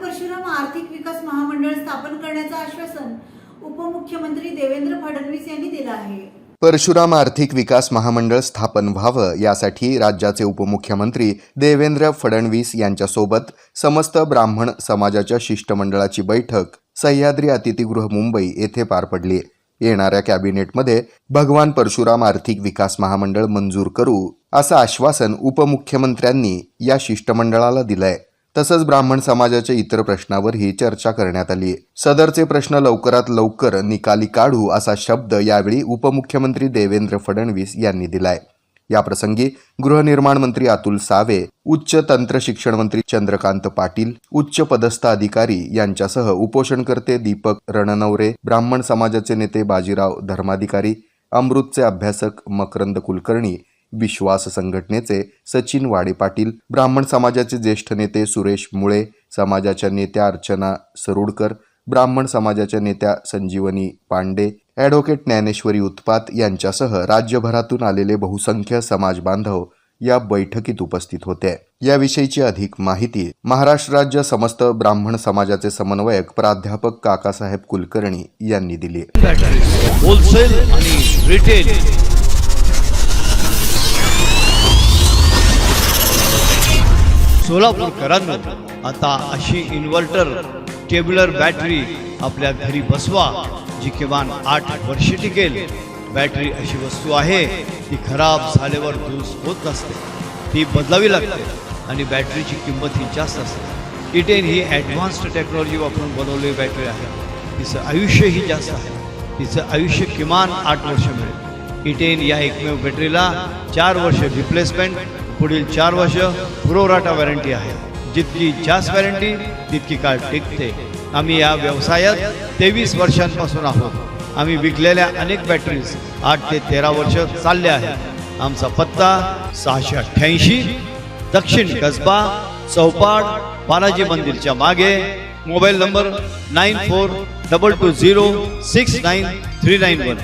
परशुराम आर्थिक विकास महामंडळ स्थापन करण्याचं आश्वासन उपमुख्यमंत्री देवेंद्र फडणवीस यांनी दिलं आहे। परशुराम आर्थिक विकास महामंडळ स्थापन व्हावं यासाठी राज्याचे उपमुख्यमंत्री देवेंद्र फडणवीस यांच्यासोबत समस्त ब्राह्मण समाजाच्या शिष्टमंडळाची बैठक सह्याद्री अतिथीगृह मुंबई येथे पार पडली। येणाऱ्या कॅबिनेटमध्ये भगवान परशुराम आर्थिक विकास महामंडळ मंजूर करू असं आश्वासन उपमुख्यमंत्र्यांनी या शिष्टमंडळाला दिलंय। तसंच ब्राह्मण समाजाच्या इतर प्रश्नावरही चर्चा करण्यात आली। सदरचे प्रश्न लवकरात लवकर निकाली काढू असा शब्द यावेळी उपमुख्यमंत्री देवेंद्र फडणवीस यांनी दिलाय। याप्रसंगी गृहनिर्माण मंत्री अतुल सावे, उच्च तंत्र शिक्षण मंत्री चंद्रकांत पाटील, उच्च पदस्थ अधिकारी यांच्यासह उपोषणकर्ते दीपक रणनवरे, ब्राह्मण समाजाचे नेते बाजीराव धर्माधिकारी, अमृतचे अभ्यासक मकरंद कुलकर्णी, विश्वास संघटनेचे सचिन वाडे पाटील, ब्राह्मण समाजाचे ज्येष्ठ नेते सुरेश मुळे, समाजाच्या नेत्या अर्चना सरुडकर, ब्राह्मण समाजाच्या नेत्या संजीवनी पांडे, ॲडव्होकेट ज्ञानेश्वरी उत्पात यांच्यासह राज्यभरातून आलेले बहुसंख्य समाज बांधव या बैठकीत उपस्थित होते। याविषयीची अधिक माहिती महाराष्ट्र राज्य समस्त ब्राह्मण समाजाचे समन्वयक प्राध्यापक काकासाहेब कुलकर्णी यांनी दिली। होलसेल आणि रिटेल सोलापूरकरांना आता अशी इन्व्हर्टर टेब्युलर बॅटरी आपल्या घरी बसवा जी किमान 8 वर्षे टिकेल। बॅटरी अशी वस्तू आहे ती खराब झाल्यावर दुरुस्त होत नसते, ती बदलावी लागते आणि बॅटरीची किंमत ही जास्त असते। E10 ही ॲडव्हान्स्ड टेक्नॉलॉजी वापरून बनवलेली बॅटरी आहे। तिचं आयुष्यही जास्त आहे, तिचं आयुष्य किमान 8 वर्ष मिळेल। E10 या एकमेव बॅटरीला 4 वर्ष रिप्लेसमेंट, पुढील 4 वर्ष प्रोराटा वॉरंटी आहे। जितकी जास्त वॉरंटी तितकी काळ टिकते। आम्ही या व्यवसायात 23 वर्षांपासून आहोत। आम्ही विकलेल्या अनेक बॅटरीज 8 ते 13 वर्ष चालल्या आहेत। आमचा पत्ता 688 दक्षिण कसबा चौपाड बालाजी मंदिरच्या मागे। Mobile number 9422069391।